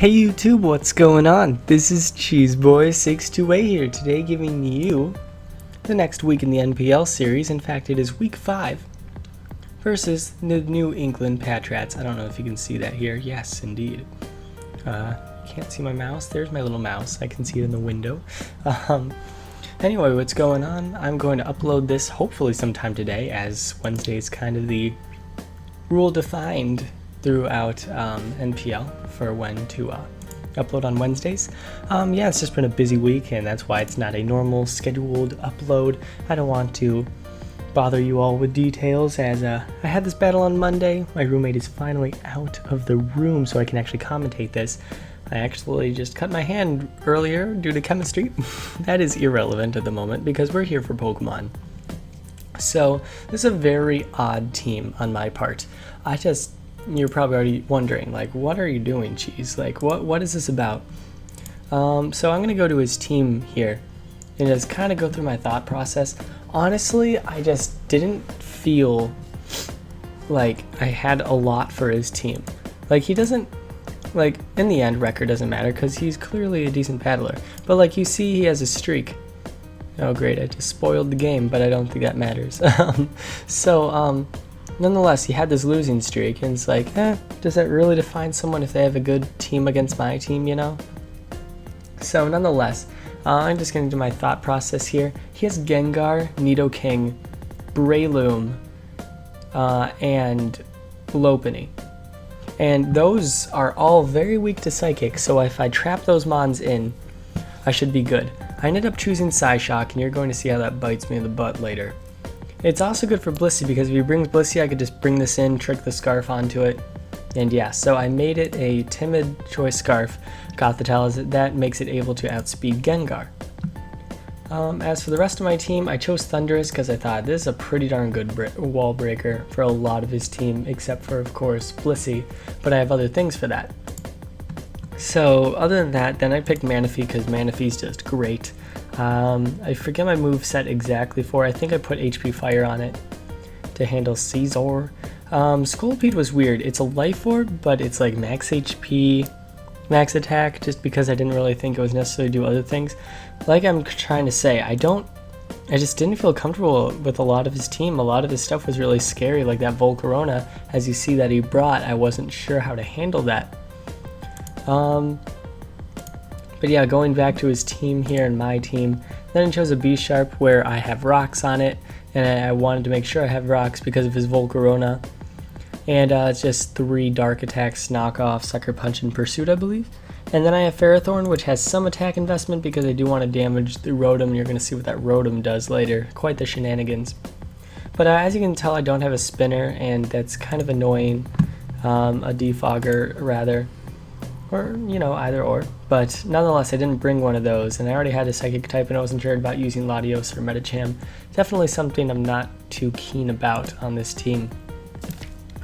Hey YouTube, what's going on? This is Cheeseboy628 here today, giving you the next week in the NPL series. In fact, it is week 5 versus the New England Patrats. I don't know if you can see that here. Yes, indeed. Can't see my mouse. There's my little mouse. I can see it in the window. Anyway, what's going on? I'm going to upload this hopefully sometime today, as Wednesday is kind of the rule defined throughout NPL for when to upload on Wednesdays. Yeah, it's just been a busy week, and that's why it's not a normal scheduled upload. I don't want to bother you all with details, as I had this battle on Monday. My roommate is finally out of the room so I can actually commentate this. I actually just cut my hand earlier due to chemistry. That is irrelevant at the moment because we're here for Pokemon. So this is a very odd team on my part. You're probably already wondering, like, what are you doing, Cheese? Like, what is this about? So I'm gonna go to his team here and just kind of go through my thought process. Honestly, I just didn't feel like I had a lot for his team. Like, he doesn't, like, in the end, record doesn't matter because he's clearly a decent paddler. But like you see, he has a streak. Oh great, I just spoiled the game, but I don't think that matters. Nonetheless, he had this losing streak, and it's like, does that really define someone if they have a good team against my team, you know? So nonetheless, I'm just going to do my thought process here. He has Gengar, Nidoking, Breloom, and Lopunny. And those are all very weak to Psychic, so if I trap those Mons in, I should be good. I ended up choosing Psyshock, and you're going to see how that bites me in the butt later. It's also good for Blissey, because if he brings Blissey, I could just bring this in, trick the Scarf onto it, and yeah, so I made it a Timid Choice Scarf. Gothitelle, that makes it able to outspeed Gengar. As for the rest of my team, I chose Thundurus because I thought this is a pretty darn good wall breaker for a lot of his team, except for, of course, Blissey, but I have other things for that. So other than that, then I picked Manaphy because Manaphy's just great. I forget my move set exactly for. I think I put HP Fire on it to handle Scizor. Scolipede was weird. It's a Life Orb, but it's like max HP, max attack, just because I didn't really think it was necessary to do other things. Like I'm trying to say, I just didn't feel comfortable with a lot of his team. A lot of his stuff was really scary, like that Volcarona, as you see that he brought. I wasn't sure how to handle that. But yeah, going back to his team here and my team, then I chose a B-Sharp where I have rocks on it, and I wanted to make sure I have rocks because of his Volcarona. And it's just 3 Dark Attacks, Knockoff, Sucker Punch, and Pursuit, I believe. And then I have Ferrothorn, which has some attack investment because I do want to damage the Rotom. You're going to see what that Rotom does later. Quite the shenanigans. But as you can tell, I don't have a spinner, and that's kind of annoying. A Defogger, rather. Or, you know, either or. But nonetheless, I didn't bring one of those, and I already had a Psychic type, and I wasn't sure about using Latios or Medicham. Definitely something I'm not too keen about on this team.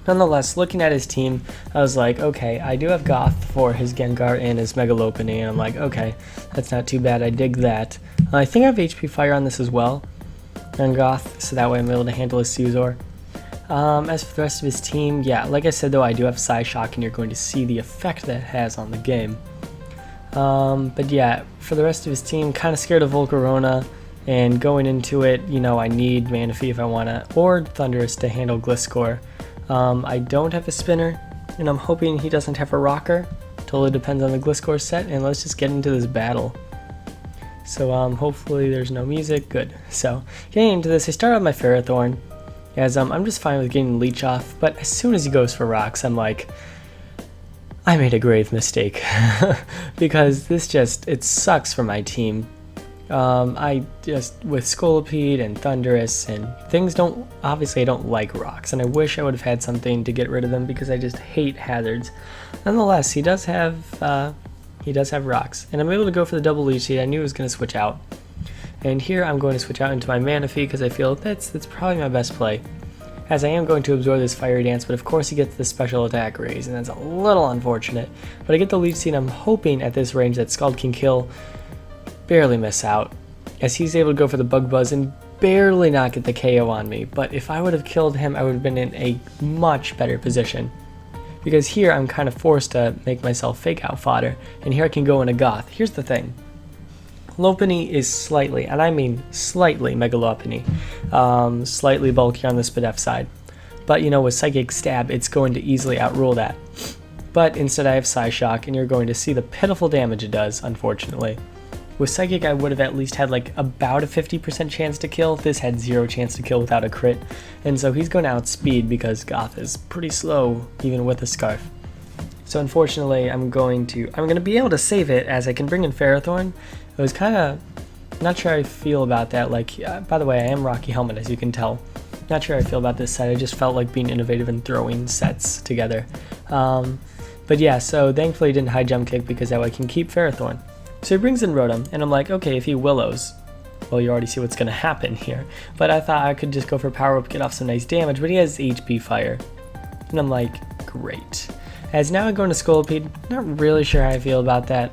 Nonetheless, looking at his team, I was like, okay, I do have Goth for his Gengar and his Mega Lopunny, and I'm like, okay, that's not too bad, I dig that. I think I have HP Fire on this as well, and Goth, so that way I'm able to handle his Scizor. As for the rest of his team, yeah, like I said though, I do have Psyshock, and you're going to see the effect that it has on the game. But yeah, for the rest of his team, kind of scared of Volcarona, and going into it, you know, I need Manaphy if I want to, or Thundurus to handle Gliscor. I don't have a spinner, and I'm hoping he doesn't have a rocker. Totally depends on the Gliscor set, and let's just get into this battle. So hopefully there's no music, good. So getting into this, I start with my Ferrothorn, as I'm just fine with getting Leech off, but as soon as he goes for rocks, I'm like, I made a grave mistake. Because this it sucks for my team. With Scolipede and Thundurus and things obviously I don't like rocks, and I wish I would have had something to get rid of them because I just hate hazards. Nonetheless, he does have rocks, and I'm able to go for the double Leech Seed. I knew he was going to switch out. And here I'm going to switch out into my Manaphy because I feel that's probably my best play, as I am going to absorb this Fiery Dance, but of course he gets the special attack raise, and that's a little unfortunate. But I get the Leech Seed, and I'm hoping at this range that Scald can kill, barely miss out, as he's able to go for the Bug Buzz and barely not get the KO on me. But if I would have killed him, I would have been in a much better position. because here I'm kind of forced to make myself fake out fodder, and here I can go into Goth. Here's the thing. Lopunny is slightly, and I mean slightly, Mega Lopunny, slightly bulkier on the Spadef side. But you know, with Psychic Stab, it's going to easily outrule that. But instead I have Psyshock, and you're going to see the pitiful damage it does, unfortunately. With Psychic, I would have at least had like about a 50% chance to kill. This had 0 chance to kill without a crit. And so he's going to outspeed because Goth is pretty slow, even with a Scarf. So unfortunately, I'm going to be able to save it as I can bring in Ferrothorn. It was kind of, not sure how I feel about that. Like, by the way, I am Rocky Helmet, as you can tell. Not sure how I feel about this set. I just felt like being innovative and throwing sets together. But yeah, so thankfully he didn't high jump kick because that way I can keep Ferrothorn. So he brings in Rotom, and I'm like, okay, if he Willows, well, you already see what's going to happen here. But I thought I could just go for Power Up, get off some nice damage, but he has HP Fire. And I'm like, great. As now I go into Scolipede, not really sure how I feel about that.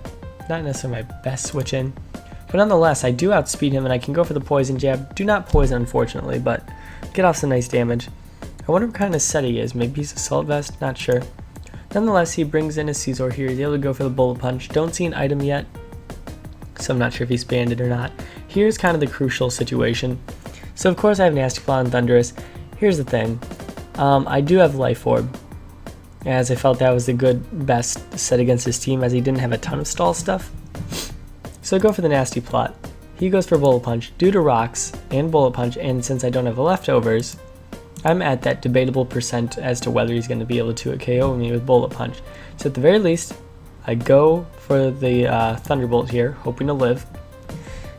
Not necessarily my best switch in. But nonetheless, I do outspeed him, and I can go for the Poison Jab. Do not poison, unfortunately, but get off some nice damage. I wonder what kind of set he is. Maybe he's Assault Vest? Not sure. Nonetheless, he brings in his Scizor here. He's able to go for the Bullet Punch. Don't see an item yet, so I'm not sure if he's banded or not. Here's kind of the crucial situation. So of course I have Nasty Claw and Thundurus. Here's the thing. I do have Life Orb, as I felt that was the best set against his team, as he didn't have a ton of stall stuff. So I go for the Nasty Plot. He goes for Bullet Punch due to Rocks and Bullet Punch, and since I don't have leftovers, I'm at that debatable percent as to whether he's going to be able to KO me with Bullet Punch. So at the very least, I go for the Thunderbolt here, hoping to live.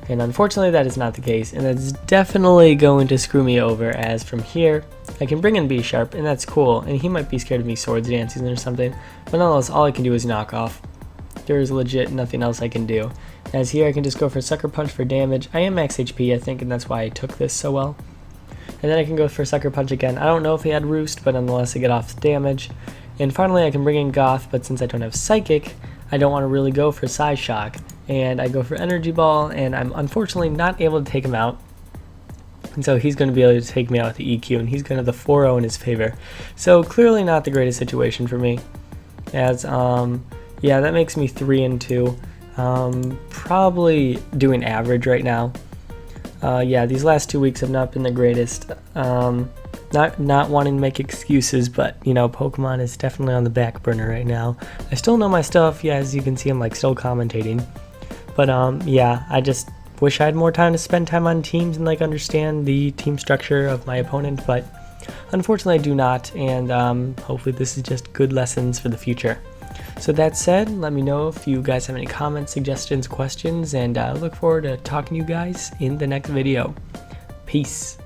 And unfortunately that is not the case, and that's definitely going to screw me over, as from here I can bring in B-Sharp, and that's cool, and he might be scared of me Swords Dancing or something, but nonetheless all I can do is knock off. There is legit nothing else I can do. As here I can just go for Sucker Punch for damage. I am max HP I think, and that's why I took this so well. And then I can go for Sucker Punch again. I don't know if he had Roost, but nonetheless I get off the damage. And finally I can bring in Goth, but since I don't have Psychic, I don't want to really go for Psyshock. And I go for Energy Ball, and I'm unfortunately not able to take him out. And so he's going to be able to take me out with the EQ, and he's going to have the 4-0 in his favor. So clearly not the greatest situation for me. As, yeah, that makes me 3-2. Probably doing average right now. Yeah, these last 2 weeks have not been the greatest. Not wanting to make excuses, but you know, Pokemon is definitely on the back burner right now. I still know my stuff. Yeah, as you can see, I'm like still commentating. But yeah, I just wish I had more time to spend time on teams and like understand the team structure of my opponent. But unfortunately, I do not. And hopefully, this is just good lessons for the future. So that said, let me know if you guys have any comments, suggestions, questions, and I look forward to talking to you guys in the next video. Peace.